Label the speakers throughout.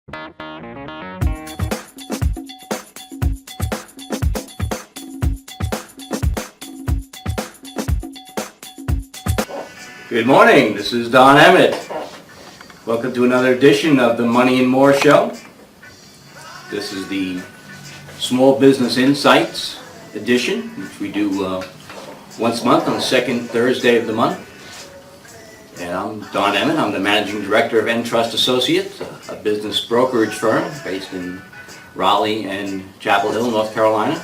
Speaker 1: Good morning, this is Don Emmett. Welcome to another edition of the Money and More Show. This is the Small Business Insights edition, which we do once a month on the second Thursday of the month. And I'm Don Emmett. I'm the Managing Director of Entrust Associates, a business brokerage firm based in Raleigh and Chapel Hill, North Carolina.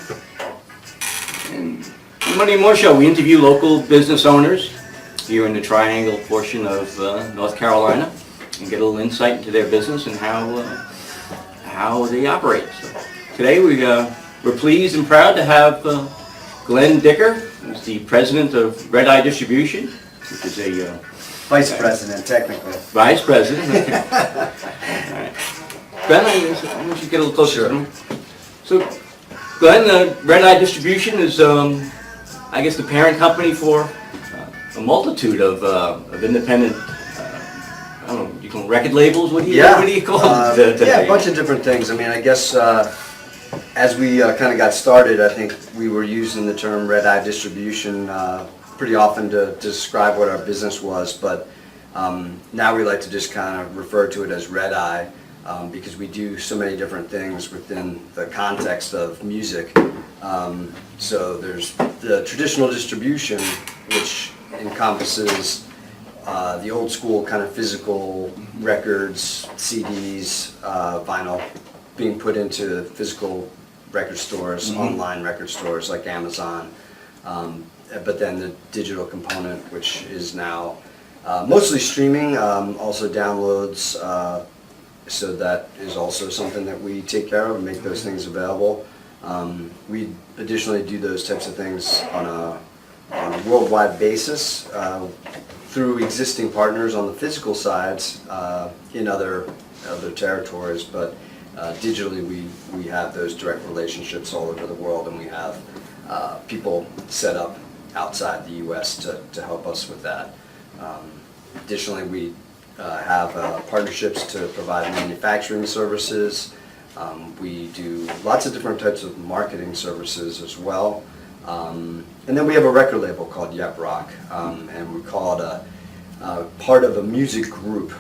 Speaker 1: And on the Money and More Show, we interview local business owners here in the Triangle portion of North Carolina and get a little insight into their business and how they operate. So today we're pleased and proud to have Glenn Dicker, who's the president of Redeye Distribution, which is a
Speaker 2: Vice President, technically.
Speaker 1: Vice President. Okay. All right. Glenn, I want you to get a little closer.
Speaker 2: Sure.
Speaker 1: So, Glenn, Redeye Distribution is, I guess, the parent company for a multitude of independent, I don't know, you call them record labels? What do you call them?
Speaker 2: Yeah, a bunch of different things. I mean, I guess as we kind of got started, I think we were using the term Redeye Distribution pretty often to describe what our business was, but now we like to just kind of refer to it as Redeye because we do so many different things within the context of music. So there's the traditional distribution, which encompasses the old school kind of physical records, CDs, vinyl being put into physical record stores, online record stores like Amazon. But then the digital component, which is now mostly streaming, also downloads, so that is also something that we take care of and make those things available. We additionally do those types of things on a worldwide basis through existing partners on the physical sides in other territories, but digitally we have those direct relationships all over the world, and we have people set up outside the U.S. to help us with that. Additionally, we have partnerships to provide manufacturing services. We do lots of different types of marketing services as well. And then we have a record label called Yep Rock, and we call it a part of a music group,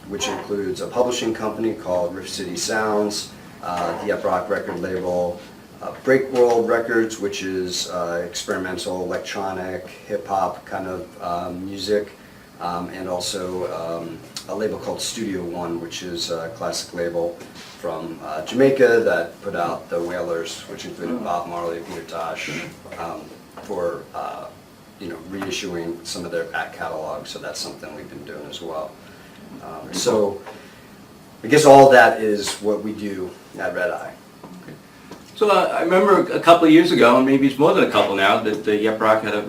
Speaker 2: which includes a publishing company called Riff City Sounds, the Yep Rock record label, Break World Records, which is experimental, electronic, hip-hop kind of music, and also a label called Studio One, which is a classic label from Jamaica that put out the Wailers, which included Bob Marley, Peter Tosh, for reissuing some of their back catalog. So that's something we've been doing as well. So I guess all that is what we do at Redeye.
Speaker 1: So I remember a couple of years ago, and maybe it's more than a couple now, that Yep Rock had a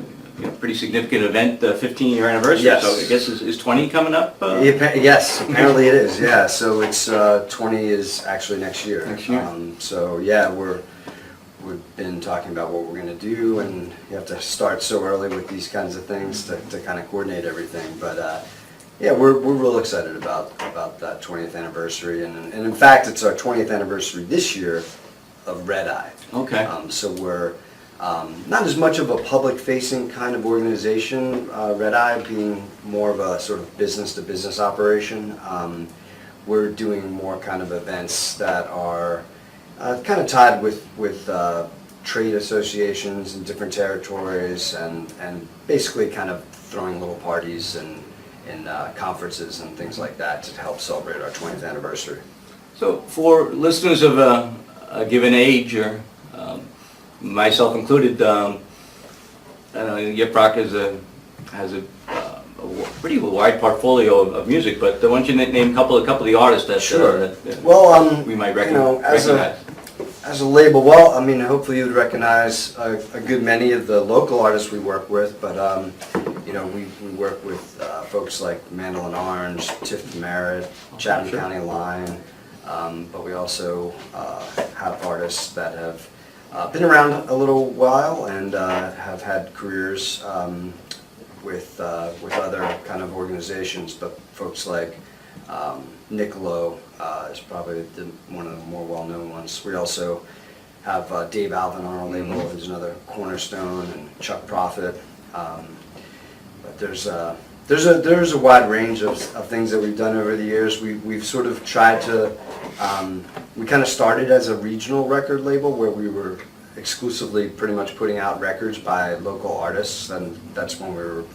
Speaker 1: pretty significant event, the 15-year anniversary.
Speaker 2: Yes.
Speaker 1: So I guess is 20 coming up?
Speaker 2: Yes, apparently it is. Yeah, so it's 20 is actually next year.
Speaker 1: Next year.
Speaker 2: So yeah, we've been talking about what we're going to do, and you have to start so early with these kinds of things to kind of coordinate everything. But yeah, we're real excited about that 20th anniversary, and in fact, it's our 20th anniversary this year of Redeye.
Speaker 1: Okay.
Speaker 2: So we're not as much of a public-facing kind of organization, Redeye being more of a sort of business-to-business operation. We're doing more kind of events that are kind of tied with trade associations in different territories, and basically kind of throwing little parties and conferences and things like that to help celebrate our 20th anniversary.
Speaker 1: So for listeners of a given age, or myself included, Yep Rock has a pretty wide portfolio of music, but why don't you name a couple of the artists that,
Speaker 2: Sure.
Speaker 1: that we might recognize?
Speaker 2: As a label, well, I mean, hopefully you'd recognize a good many of the local artists we work with, but we work with folks like Mandolin Orange, Tiff Merritt, Chatham County Line, but we also have artists that have been around a little while and have had careers with other kind of organizations, but folks like Niccolo is probably one of the more well-known ones. We also have Dave Alvin on our label, who's another cornerstone, and Chuck Prophet. But there's a wide range of things that we've done over the years. We've sort of tried to, we kind of started as a regional record label where we were exclusively pretty much putting out records by local artists, and that's when we were,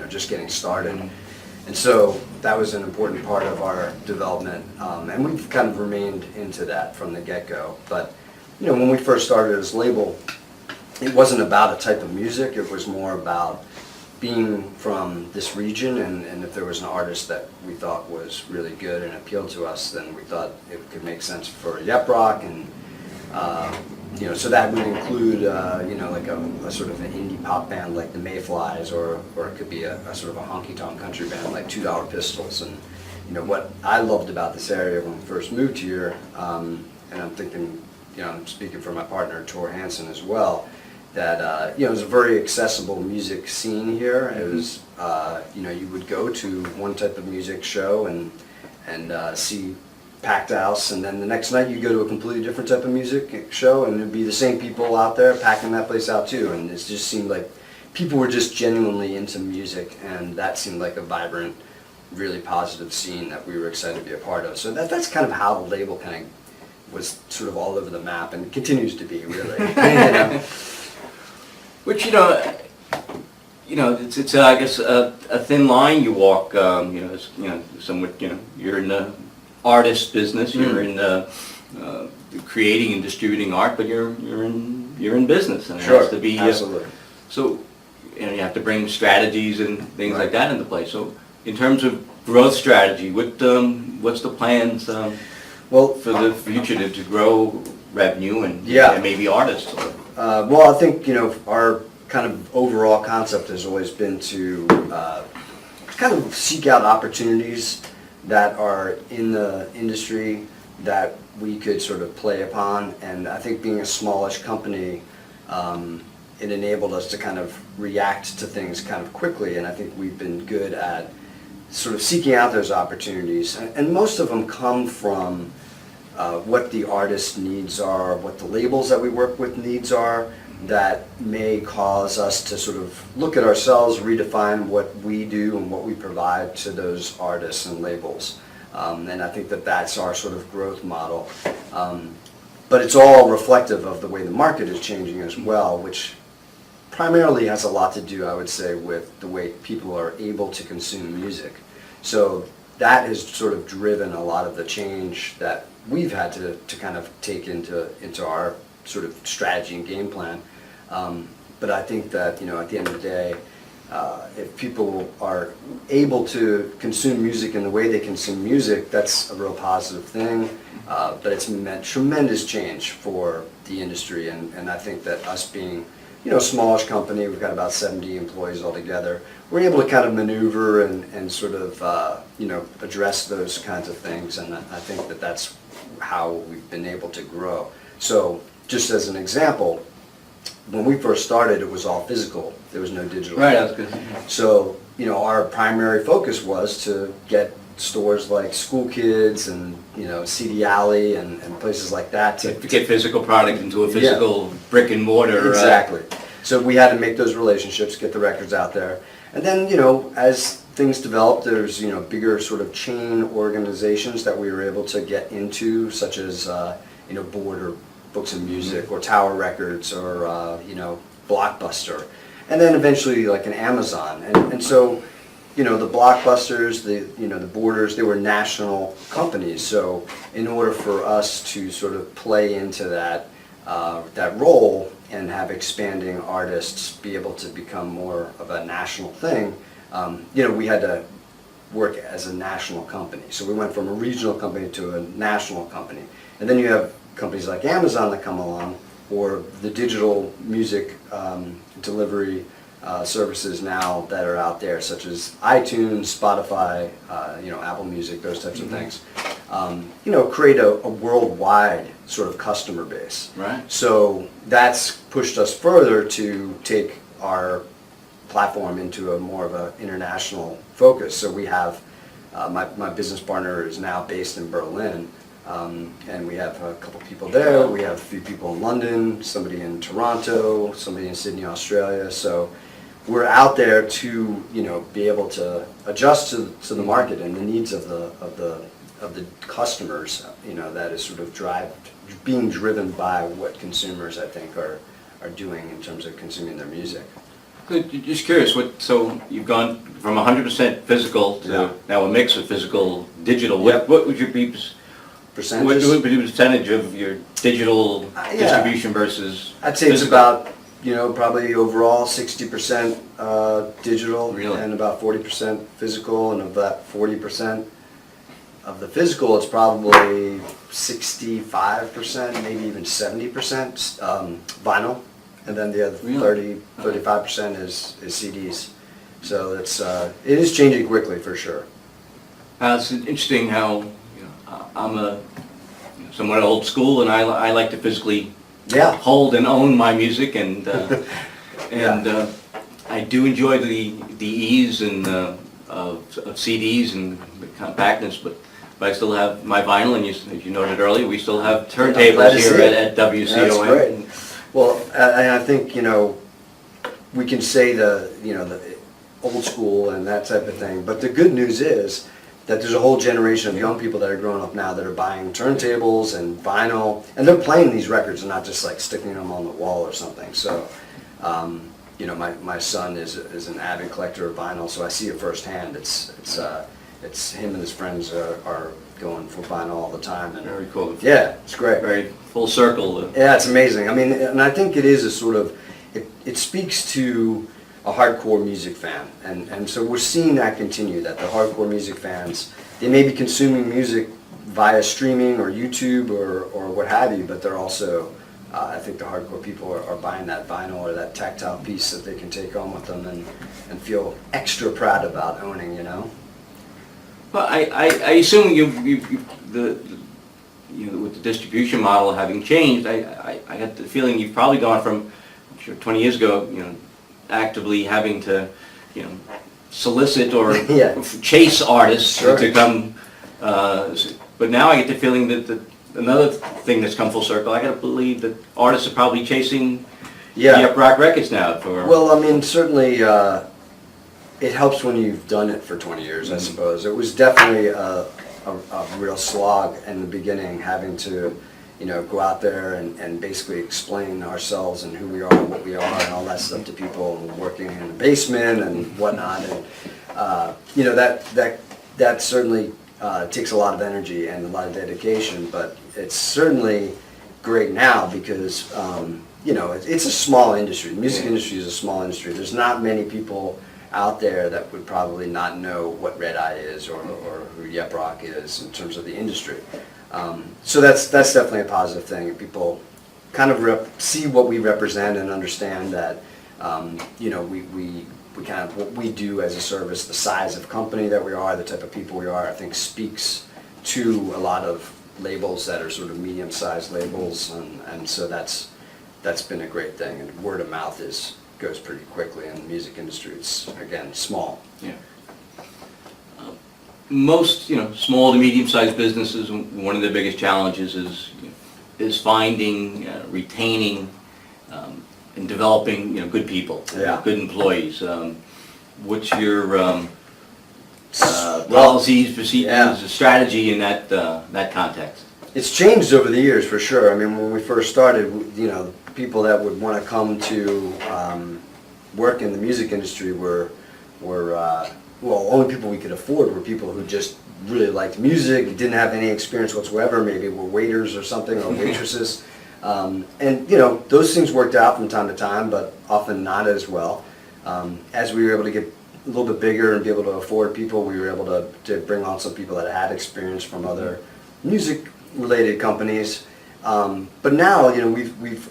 Speaker 2: just getting started. And so that was an important part of our development, and we've kind of remained into that from the get-go. But, when we first started as a label, it wasn't about a type of music, it was more about being from this region, and if there was an artist that we thought was really good and appealed to us, then we thought it could make sense for Yep Rock, and so that would include like a sort of an indie pop band like the Mayflies, or it could be a sort of a honky-tonk country band like $2 Pistols. And what I loved about this area when we first moved here, and I'm thinking, I'm speaking for my partner Tor Hansen as well, that it was a very accessible music scene here. It was you would go to one type of music show and see packed house, and then the next night you go to a completely different type of music show, and it'd be the same people out there packing that place out too. And it just seemed like people were just genuinely into music, and that seemed like a vibrant, really positive scene that we were excited to be a part of. So that's kind of how the label kind of was sort of all over the map, and continues to be, really.
Speaker 1: Which, it's I guess a thin line you walk. Somewhat. You're in the artist business. You're in creating and distributing art, but you're in business, and it has to be
Speaker 2: absolutely.
Speaker 1: So, you have to bring strategies and things like that into play. So, in terms of growth strategy, what's the plans?
Speaker 2: Well,
Speaker 1: for the future to grow revenue and maybe artists.
Speaker 2: Well, I think our kind of overall concept has always been to kind of seek out opportunities that are in the industry that we could sort of play upon. And I think being a smallish company, it enabled us to kind of react to things kind of quickly. And I think we've been good at sort of seeking out those opportunities. And most of them come from what the artist's needs are, what the labels that we work with needs are, that may cause us to sort of look at ourselves, redefine what we do and what we provide to those artists and labels. And I think that that's our sort of growth model. But it's all reflective of the way the market is changing as well, which primarily has a lot to do, I would say, with the way people are able to consume music. So that has sort of driven a lot of the change that we've had to kind of take into our sort of strategy and game plan. But I think that, at the end of the day, if people are able to consume music in the way they consume music, that's a real positive thing. But it's meant tremendous change for the industry, and I think that us being, a smallish company, we've got about 70 employees altogether, we're able to kind of maneuver and sort of, address those kinds of things, and I think that that's how we've been able to grow. So, just as an example, when we first started, it was all physical. There was no digital.
Speaker 1: Right, that's good.
Speaker 2: So, our primary focus was to get stores like School Kids and, CD Alley and places like that
Speaker 1: to get physical product into a physical brick and mortar.
Speaker 2: Exactly. So we had to make those relationships, get the records out there. And then, as things developed, there's, bigger sort of chain organizations that we were able to get into, such as, Border Books and Music, or Tower Records, or, Blockbuster. And then eventually like an Amazon. And so, the Blockbusters, the Borders, they were national companies. So in order for us to sort of play into that role and have expanding artists be able to become more of a national thing, we had to work as a national company. So we went from a regional company to a national company. And then you have companies like Amazon that come along, or the digital music delivery services now that are out there, such as iTunes, Spotify, Apple Music, those types of things. Create a worldwide sort of customer base.
Speaker 1: Right.
Speaker 2: So that's pushed us further to take our platform into a more of an international focus. So we have My business partner is now based in Berlin, and we have a couple people there. We have a few people in London, somebody in Toronto, somebody in Sydney, Australia. So we're out there to, be able to adjust to the market and the needs of the customers. That is sort of being driven by what consumers, I think, are doing in terms of consuming their music.
Speaker 1: Good. Just curious, so you've gone from 100% physical to now a mix of physical, digital.
Speaker 2: Yep.
Speaker 1: What would your be
Speaker 2: Percentages?
Speaker 1: What would be the percentage of your digital distribution versus
Speaker 2: I'd say it's
Speaker 1: physical?
Speaker 2: about, probably overall 60% digital
Speaker 1: Really?
Speaker 2: and about 40% physical, and of that 40% of the physical, it's probably 65%, maybe even 70% vinyl, and then the other
Speaker 1: Really?
Speaker 2: 35% is CDs. So it is changing quickly for sure.
Speaker 1: It's interesting how I'm somewhat old school, and I like to physically hold and own my music, and I do enjoy the ease and of CDs and the compactness, but I still have my vinyl, and as you noted earlier, we still have turntables here at WCOM.
Speaker 2: That's great. Well, I think, we can say the old school and that type of thing, but the good news is that there's a whole generation of young people that are growing up now that are buying turntables and vinyl, and they're playing these records and not just like sticking them on the wall or something. So, my son is an avid collector of vinyl, so I see it firsthand. It's him and his friends are going for vinyl all the time. And
Speaker 1: Very cool.
Speaker 2: yeah, it's great.
Speaker 1: Very full circle.
Speaker 2: Yeah, it's amazing. I mean, and I think it is a sort of, it speaks to a hardcore music fan. And so we're seeing that continue, that the hardcore music fans, they may be consuming music via streaming or YouTube or what have you, but they're also, I think the hardcore people are buying that vinyl or that tactile piece that they can take home with them and feel extra proud about owning,
Speaker 1: Well, I assume with the distribution model having changed, I got the feeling you've probably gone from, I'm sure 20 years ago, actively having to, solicit or chase artists to come. But now I get the feeling that another thing that's come full circle, I got to believe that artists are probably chasing the rock records now.
Speaker 2: Well, I mean, certainly it helps when you've done it for 20 years, I suppose. It was definitely a real slog in the beginning, having to go out there and basically explain ourselves and who we are and what we are and all that stuff to people, and working in the basement and whatnot. And that certainly takes a lot of energy and a lot of dedication, but it's certainly great now because it's a small industry. The music industry is a small industry. There's not many people out there that would probably not know what Redeye is or who Yep Rock is in terms of the industry. So that's definitely a positive thing. People kind of see what we represent and understand that we kind of, what we do as a service, the size of company that we are, the type of people we are, I think speaks to a lot of labels that are sort of medium-sized labels, and so that's been a great thing. And word of mouth goes pretty quickly in the music industry. It's, again, small.
Speaker 1: Yeah. Most, small to medium-sized businesses, one of their biggest challenges is finding, retaining, and developing, good people, good employees. What's your policies, procedures, strategy in that context?
Speaker 2: It's changed over the years for sure. I mean, when we first started, people that would want to come to work in the music industry were only people we could afford were people who just really liked music, didn't have any experience whatsoever, maybe were waiters or something, or waitresses. And those things worked out from time to time, but often not as well. As we were able to get a little bit bigger and be able to afford people, we were able to bring on some people that had experience from other music-related companies. But now, we've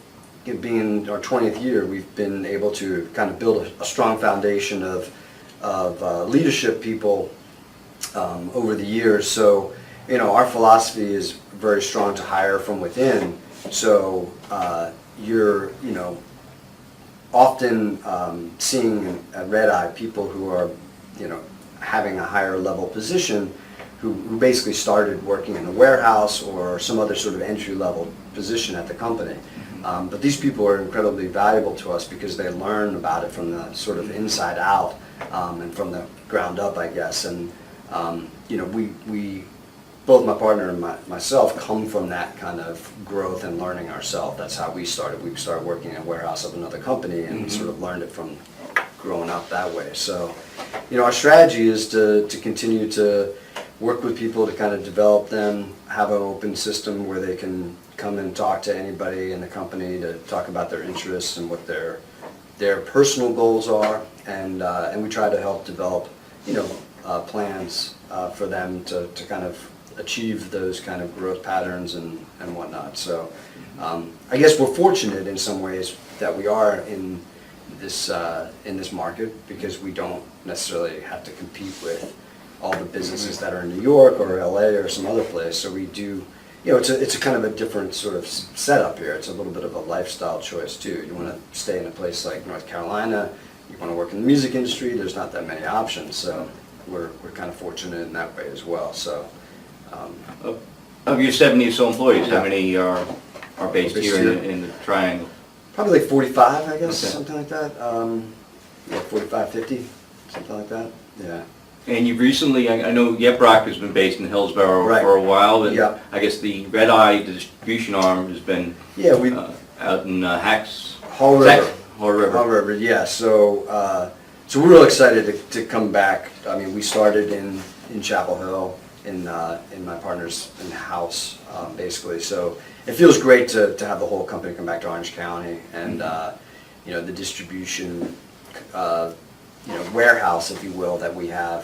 Speaker 2: being our 20th year, we've been able to kind of build a strong foundation of leadership people over the years. So, our philosophy is very strong to hire from within. So, you're, often seeing at Redeye people who are, having a higher level position who basically started working in the warehouse or some other sort of entry level position at the company. But these people are incredibly valuable to us because they learn about it from the sort of inside out and from the ground up, I guess. And we both my partner and myself come from that kind of growth and learning ourselves. That's how we started. We started working in a warehouse of another company and sort of learned it from growing up that way. So, our strategy is to continue to work with people to kind of develop them, have an open system where they can come and talk to anybody in the company to talk about their interests and what their personal goals are, and we try to help develop plans for them to kind of achieve those kind of growth patterns and whatnot. So I guess we're fortunate in some ways that we are in this market because we don't necessarily have to compete with all the businesses that are in New York or LA or some other place. So we do, it's a kind of a different sort of setup here. It's a little bit of a lifestyle choice too. You want to stay in a place like North Carolina, you want to work in the music industry, there's not that many options. So we're kind of fortunate in that way as well. So
Speaker 1: of your 70 or so employees, how many are based here in the Triangle?
Speaker 2: Probably like 45, I guess,
Speaker 1: Okay.
Speaker 2: something like that. 45, 50, something like that. Yeah.
Speaker 1: And you've recently, I know Yeprock has been based in Hillsborough
Speaker 2: Right.
Speaker 1: for a while, but
Speaker 2: Yeah.
Speaker 1: I guess the Redeye distribution arm has been
Speaker 2: Yeah, we
Speaker 1: out in Hacks.
Speaker 2: Hall River.
Speaker 1: Hall River.
Speaker 2: Hall River, yeah. So we're real excited to come back. I mean, we started in Chapel Hill in my partner's house, basically. So it feels great to have the whole company come back to Orange County, and the distribution warehouse, if you will, that we have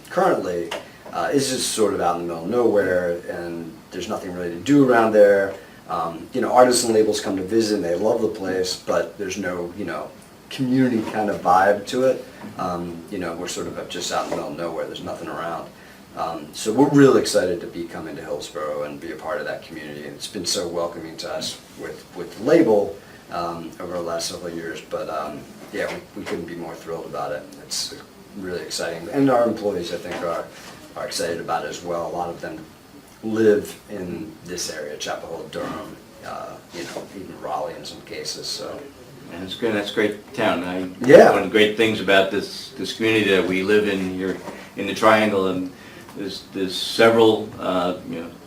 Speaker 2: currently is just sort of out in the middle of nowhere, and there's nothing really to do around there. Artists and labels come to visit and they love the place, but there's no community kind of vibe to it. We're sort of just out in the middle of nowhere. There's nothing around. So we're really excited to be coming to Hillsborough and be a part of that community. And it's been so welcoming to us with the label over the last several years. But we couldn't be more thrilled about it. It's really exciting. And our employees, I think, are excited about it as well. A lot of them live in this area, Chapel Hill, Durham, even Raleigh in some cases. So.
Speaker 1: And it's good. That's a great town.
Speaker 2: Yeah.
Speaker 1: One of the great things about this community that we live in here in the Triangle, and there's several,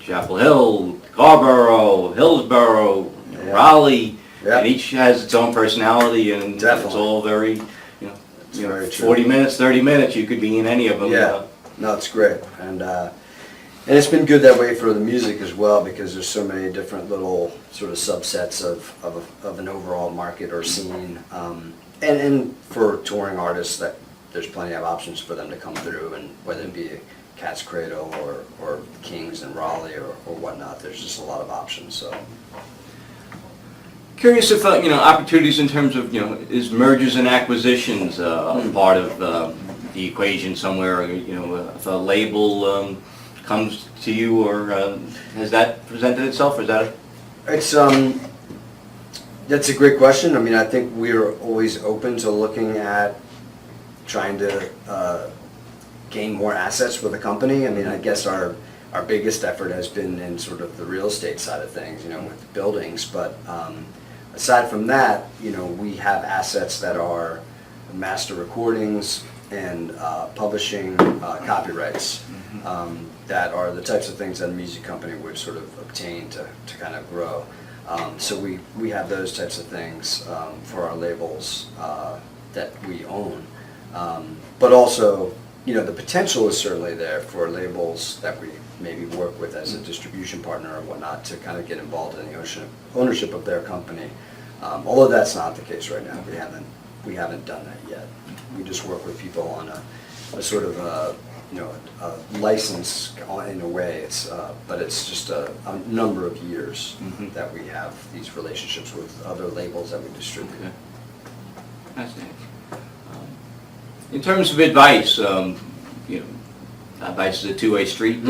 Speaker 1: Chapel Hill, Scarborough, Hillsborough, Raleigh, and each has its own personality, and it's all very,
Speaker 2: very true.
Speaker 1: 40 minutes, 30 minutes, you could be in any of them.
Speaker 2: Yeah, no, it's great, and it's been good that way for the music as well, because there's so many different little sort of subsets of an overall market or scene, and for touring artists, that there's plenty of options for them to come through, and whether it be Cat's Cradle or Kings in Raleigh or whatnot, there's just a lot of options. So.
Speaker 1: Curious if, opportunities in terms of, is mergers and acquisitions part of the equation somewhere? If a label comes to you, or has that presented itself, or is that?
Speaker 2: It's that's a great question. I mean, I think we're always open to looking at trying to gain more assets for the company. I mean, I guess our biggest effort has been in sort of the real estate side of things, with the buildings. But aside from that, we have assets that are master recordings and publishing copyrights that are the types of things that a music company would sort of obtain to kind of grow. So we have those types of things for our labels that we own. But also, the potential is certainly there for labels that we maybe work with as a distribution partner or whatnot to kind of get involved in the ownership of their company. Although that's not the case right now. We haven't done that yet. We just work with people on a sort of a license in a way. But it's just a number of years that we have these relationships with other labels that we distribute.
Speaker 1: Okay. Fascinating. In terms of advice, advice is a two-way street.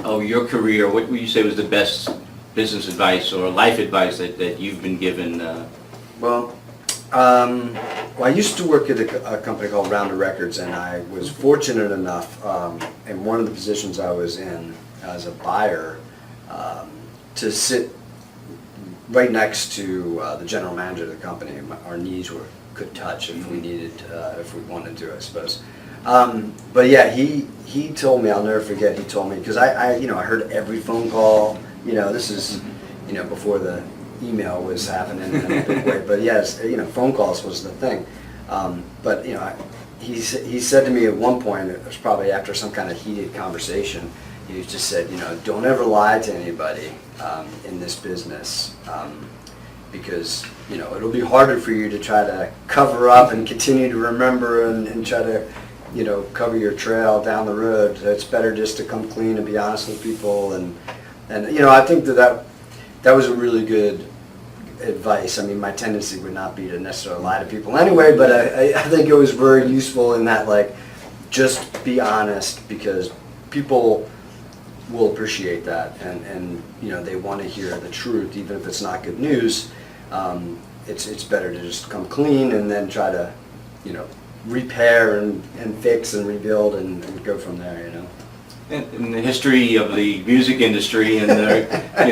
Speaker 1: Your career, what would you say was the best business advice or life advice that you've been given?
Speaker 2: Well, Well, I used to work at a company called Rounder Records, and I was fortunate enough, in one of the positions I was in as a buyer, to sit right next to the general manager of the company. Our knees could touch if we needed, if we wanted to, I suppose. But yeah, he told me, I'll never forget, he told me, because I heard every phone call, this is, before the email was happening in a big way, but yes, phone calls was the thing. But he said to me at one point, it was probably after some kind of heated conversation, he just said, don't ever lie to anybody in this business, because it'll be harder for you to try to cover up and continue to remember and try to cover your trail down the road. It's better just to come clean and be honest with people, and I think that was a really good advice. I mean, my tendency would not be to necessarily lie to people anyway, but I think it was very useful in that, like, just be honest, because people will appreciate that, and they want to hear the truth, even if it's not good news. It's better to just come clean and then try to repair and fix and rebuild and go from there.
Speaker 1: In the history of the music industry, and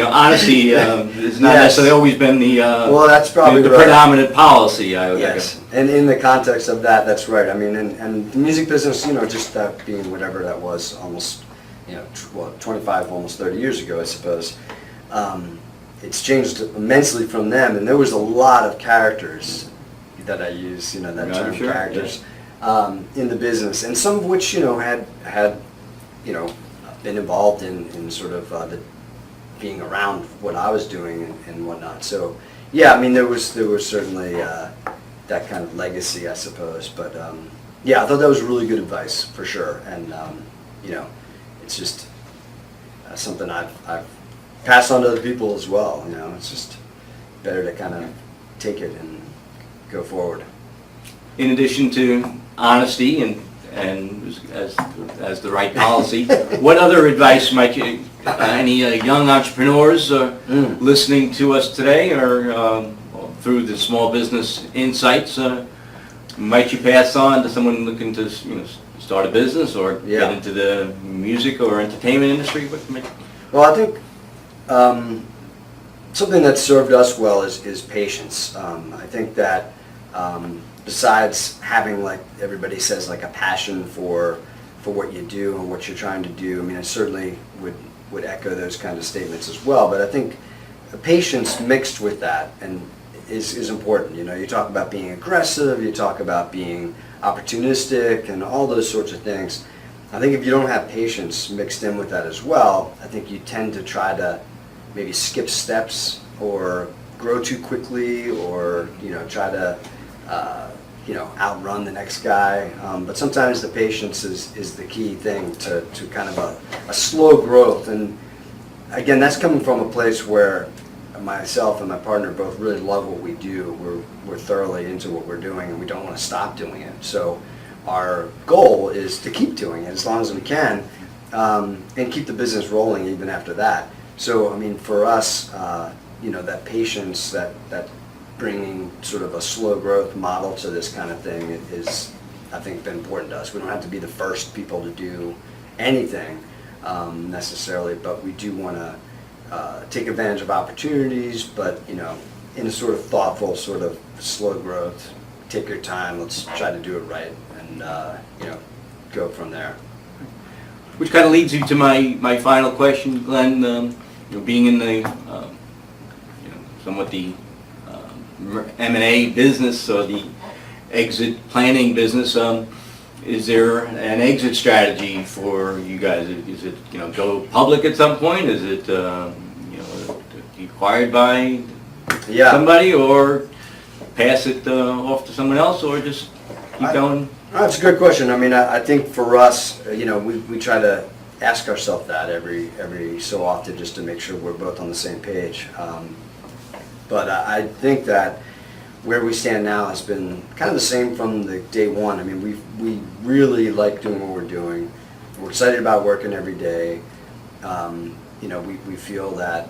Speaker 1: honesty has not necessarily always been the
Speaker 2: well, that's probably
Speaker 1: the
Speaker 2: right.
Speaker 1: predominant policy. I
Speaker 2: Yes, and in the context of that, that's right. I mean, and the music business, just that being whatever that was, almost 25, almost 30 years ago, I suppose. It's changed immensely from them, and there was a lot of characters that I use, that term,
Speaker 1: sure,
Speaker 2: characters, in the business, and some of which had been involved in sort of the being around what I was doing and whatnot. So yeah, I mean, there was certainly that kind of legacy, I suppose. But yeah, I thought that was really good advice for sure, and it's just something I've passed on to other people as well. It's just better to kind of take it and go forward.
Speaker 1: In addition to honesty and as the right policy, what other advice might you, any young entrepreneurs listening to us today, or through the Small Business Insights, might you pass on to someone looking to start a business or get into the music or entertainment industry?
Speaker 2: Well, I think something that served us well is patience. I think that besides having, like everybody says, like a passion for what you do and what you're trying to do, I mean, I certainly would echo those kind of statements as well. But I think patience mixed with that is important. You talk about being aggressive, you talk about being opportunistic, and all those sorts of things. I think if you don't have patience mixed in with that as well, I think you tend to try to maybe skip steps or grow too quickly, or try to outrun the next guy. But sometimes the patience is the key thing to kind of a slow growth. And again, that's coming from a place where myself and my partner both really love what we do. We're thoroughly into what we're doing, and we don't want to stop doing it. So our goal is to keep doing it as long as we can, and keep the business rolling even after that. So I mean, for us, that patience, that bringing sort of a slow growth model to this kind of thing is, I think, been important to us. We don't have to be the first people to do anything necessarily, but we do want to take advantage of opportunities, but in a sort of thoughtful, sort of slow growth. Take your time. Let's try to do it right, and go from there.
Speaker 1: Which kind of leads you to my final question, Glenn. Being in the somewhat the M&A business, or the exit planning business, is there an exit strategy for you guys? Is it go public at some point? Is it acquired by somebody, or pass it off to someone else, or just keep going?
Speaker 2: That's a good question. I mean, I think for us, we try to ask ourselves that every so often, just to make sure we're both on the same page. But I think that where we stand now has been kind of the same from the day one. I mean, we really like doing what we're doing. We're excited about working every day. We feel that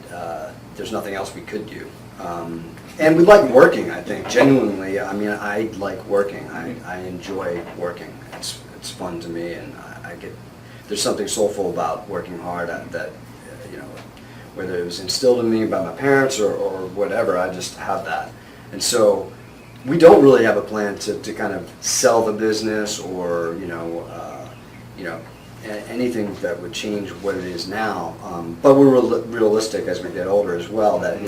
Speaker 2: there's nothing else we could do. And we like working, I think, genuinely. I mean, I like working. I enjoy working. It's fun to me, and there's something soulful about working hard that, you know, whether it was instilled in me by my parents or whatever, I just have that. And so we don't really have a plan to kind of sell the business or, anything that would change what it is now. But we're realistic as we get older as well, that,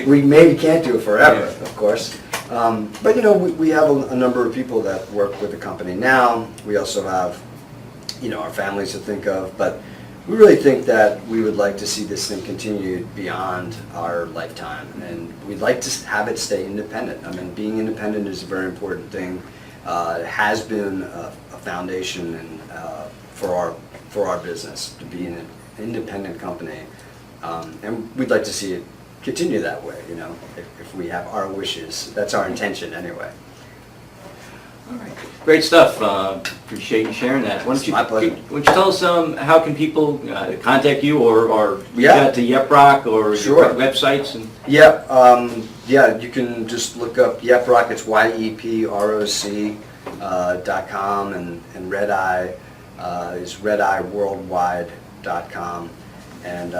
Speaker 2: we maybe can't do it forever, of course. But, we have a number of people that work with the company now. We also have, our families to think of. But we really think that we would like to see this thing continue beyond our lifetime. And we'd like to have it stay independent. I mean, being independent is a very important thing. It has been a foundation and for our business to be an independent company, and we'd like to see it continue that way. If we have our wishes, that's our intention anyway.
Speaker 1: All right, great stuff. Appreciate you sharing that. Why don't you,
Speaker 2: My pleasure.
Speaker 1: why don't you tell us how can people contact you or reach
Speaker 2: Yeah.
Speaker 1: out to YepRock or
Speaker 2: Sure.
Speaker 1: your websites and.
Speaker 2: You can just look up YepRock. It's YEPROC.com, and Redeye is RedeyeWorldwide.com. And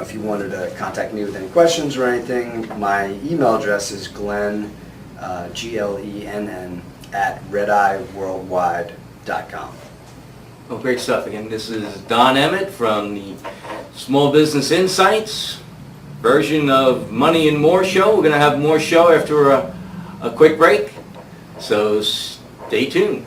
Speaker 2: if you wanted to contact me with any questions or anything, my email address is Glenn, GLENN, @RedeyeWorldwide.com.
Speaker 1: Well, great stuff. Again, this is Don Emmett from the Small Business Insights version of Money and More show. We're going to have more show after a quick break, so stay tuned.